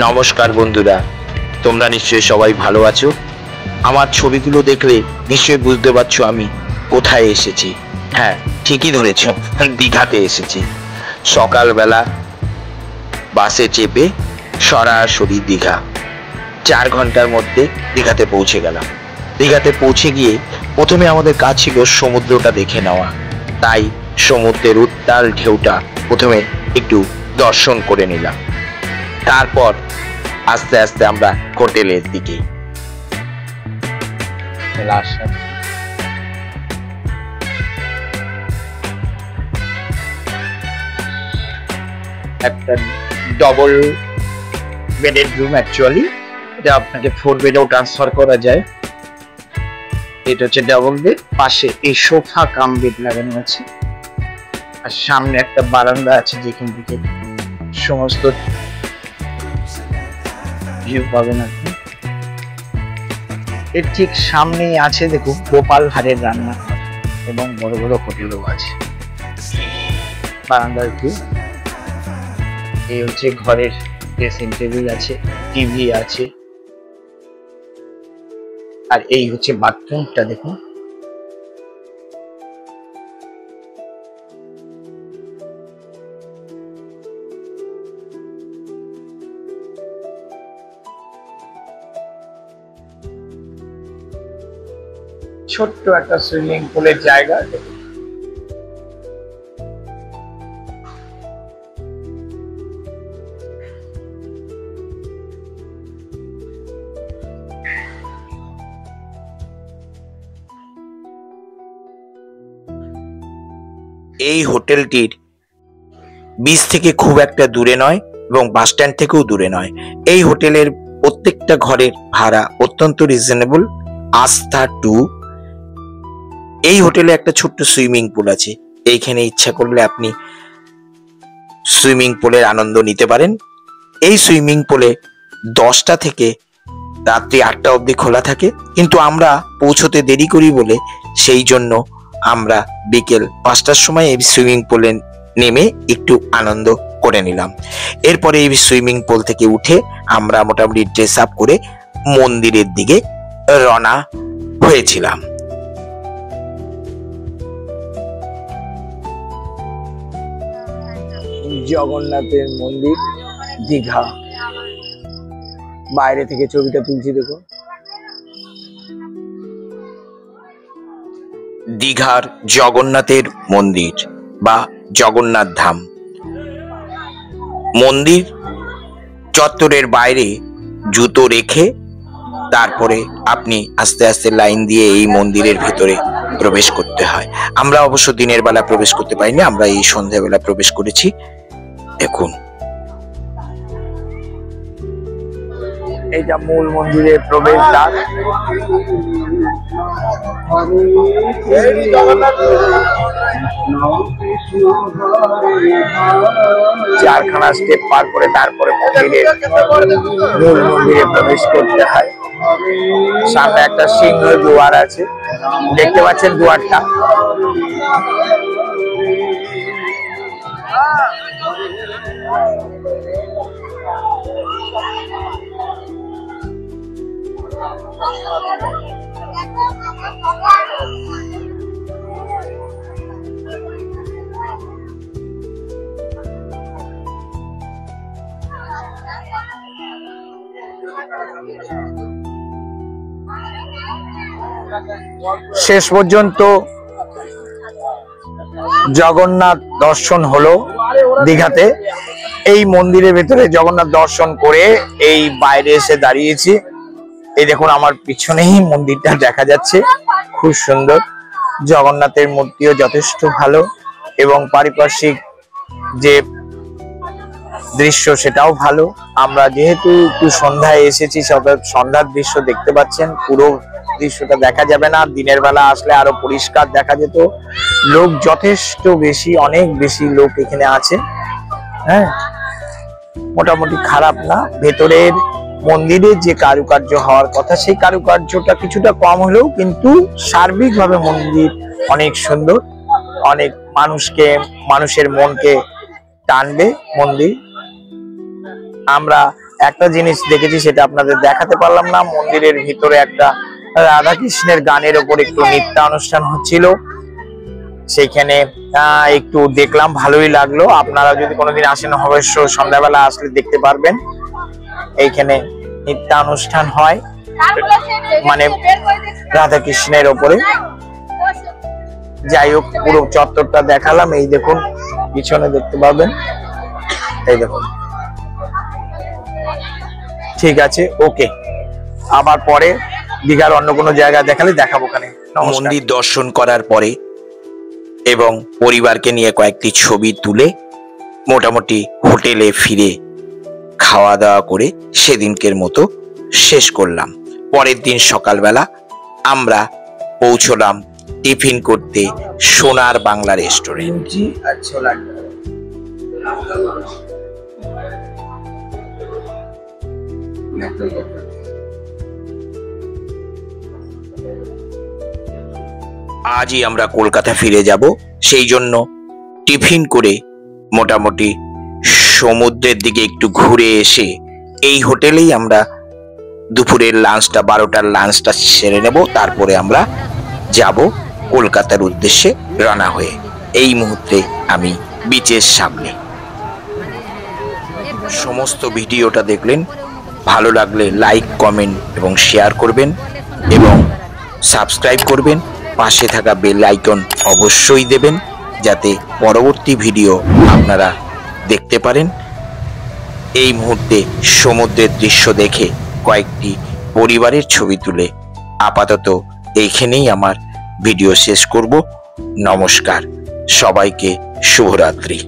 নমস্কার বন্ধুরা, তোমরা নিশ্চয়ই সবাই ভালো আছো। আমার ছবিগুলো দেখলে নিশ্চয়ই বুঝতে পারছো আমি কোথায় এসেছি। হ্যাঁ, ঠিকই ধরেছো, দীঘাতে এসেছি। সকালবেলা বাসে চেপে সরাসরি দীঘা, 4 ঘন্টার মধ্যে দীঘাতে পৌঁছে গেলাম। দীঘাতে পৌঁছে গিয়ে প্রথমে আমাদের কাজ ছিল সমুদ্রটা দেখে নেওয়া, তাই সমুদ্রের উত্তাল ঢেউটা প্রথমে একটু দর্শন করে নিলাম। তারপর আস্তে আস্তে আমরা হোটেলের দিকে। একটা ডবল বেডের রুম, অ্যাকচুয়ালি এটা আপনাকে 4 বেডেও ট্রান্সফার করা যায়। এটা হচ্ছে ডাবল বেড, পাশে এই সোফা কাম বেড লাগানো আছে, আর সামনে একটা বারান্দা আছে যেখান থেকে সমস্ত ভিউ পাবেন আপনি। এর ঠিক সামনেই আছে দেখুন গোপাল ভাঁড়ের রান্না এবং বড় বড় হোটেলও আছে। বারান্দার ভিউ। এই হচ্ছে ঘরের ড্রেসিং টেবিল আছে, টিভি আছে, আর এই হচ্ছে বাথরুমটা দেখুন। ছোট্ট একটা সুইমিং পুলের জায়গা। এই হোটেলটির বিচ থেকে খুব একটা দূরে নয় এবং বাস স্ট্যান্ড থেকেও দূরে নয়। এই হোটেলের প্রত্যেকটা ঘরের ভাড়া অত্যন্ত রিজনেবল। আস্থা 2। এই হোটেলে একটা ছোট্ট সুইমিং পুল আছে, এইখানে ইচ্ছা করলে আপনি সুইমিং পুলের আনন্দ নিতে পারেন। এই সুইমিং পুলে 10টা থেকে রাত্রি 8টা অবধি খোলা থাকে, কিন্তু আমরা পৌঁছতে দেরি করি বলে সেই জন্য আমরা বিকেল 5টার সময় এই সুইমিং পুলে নেমে একটু আনন্দ করে নিলাম। এরপরে এই সুইমিং পুল থেকে উঠে আমরা মোটামুটি ড্রেস আপ করে মন্দিরের দিকে রওনা হয়েছিলাম। জগন্নাথের মন্দির, দীঘা। বাইরে থেকে ছবিটা তুলছি দেখো। দীঘার জগন্নাথের মন্দির বা জগন্নাথ ধাম। মন্দির চত্বরের বাইরে জুতো রেখে তারপরে আপনি আস্তে আস্তে লাইন দিয়ে এই মন্দিরের ভেতরে প্রবেশ করতে হয়। আমরা অবশ্য দিনের বেলা প্রবেশ করতে পারিনি, আমরা এই সন্ধ্যাবেলা প্রবেশ করেছি। দেখুন, এইটা মূল মন্দিরের প্রবেশদ্বার। চারখানা স্টেপ পার করে তারপরে মূল মন্দিরে প্রবেশ করতে হয়। সামনে একটা সিংহ দুয়ার আছে, দেখতে পাচ্ছেন দুয়ারটা। শেষ পর্যন্ত জগন্নাথ দর্শন হলো দীঘাতে। এই মন্দিরের ভেতরে জগন্নাথ দর্শন করে এই বাইরে এসে দাঁড়িয়েছি। এই দেখুন আমার পিছনেই মন্দিরটা দেখা যাচ্ছে, খুব সুন্দর। জগন্নাথের মূর্তিও যথেষ্ট ভালো এবং পারিপার্শ্বিক যে দৃশ্য সেটাও ভালো। আমরা যেহেতু একটু সন্ধ্যায় এসেছি, সন্ধ্যার দৃশ্য দেখতে পাচ্ছেন। পুরো দৃশ্যটা দেখা যাবে না, দিনের বেলা আসলে আরো পরিষ্কার দেখা যেত। লোক যথেষ্ট বেশি, অনেক বেশি লোক এখানে আছে। হ্যাঁ, মোটামুটি খারাপ না। ভেতরের মন্দিরে যে কারুকার্য হওয়ার কথা সেই কারুকার্যটা কিছুটা কম হলেও কিন্তু সার্বিকভাবে মন্দির অনেক সুন্দর। অনেক মানুষের মনকে টানবে মন্দির। আমরা একটা জিনিস দেখেছি, সেটা আপনাদের দেখাতে পারলাম না। মন্দিরের ভিতরে একটা রাধা কৃষ্ণের গানের ওপর একটু নৃত্যানুষ্ঠান হচ্ছিল, সেইখানে একটু দেখলাম, ভালোই লাগলো। আপনারা যদি কোনোদিন আসেন অবশ্য সন্ধ্যাবেলা আসলে দেখতে পারবেন। এইখানে নৃত্যানুষ্ঠান হয় মানে রাধা কৃষ্ণের ওপরে। যাই হোক, পুরো চত্বরটা দেখালাম। এই দেখুন পিছনে দেখতে পাবেন, এই দেখুন। ঠিক আছে, ওকে, আবার পরে দীঘার অন্য কোনো জায়গা দেখালে দেখাবো। ওখানে মন্দির দর্শন করার পরে এবং পরিবারকে নিয়ে কয়েকটি ছবি তুলে মোটামুটি হোটেলে ফিরে খাওয়া দাওয়া করে সেদিনকের মতো শেষ করলাম। পরের দিন সকালবেলা আমরা পৌঁছলাম টিফিন করতে সোনার বাংলা রেস্টুরেন্ট। আজই আমরা কলকাতা ফিরে যাব, সেই জন্য টিফিন করে মোটামুটি সমুদ্রের দিকে একটু ঘুরে এসে এই হোটেলেই আমরা দুপুরের লাঞ্চটা 12টার লাঞ্চটা সেরে নেব। তারপরে আমরা যাব কলকাতার উদ্দেশ্যে রওনা হয়ে। এই মুহূর্তে আমি বিচের সামনে। সমস্ত ভিডিওটা দেখলেন, ভালো লাগলে লাইক, কমেন্ট এবং শেয়ার করবেন এবং সাবস্ক্রাইব করবেন। পাশে থাকা বেল আইকন অবশ্যই দেবেন, যাতে পরবর্তী ভিডিও আপনারা দেখতে পারেন। এই মুহূর্তে সমুদ্রের দৃশ্য দেখে কয়েকটি পরিবারের ছবি তুলে আপাতত এইখানেই আমার ভিডিও শেষ করব। নমস্কার, সবাইকে শুভরাত্রি।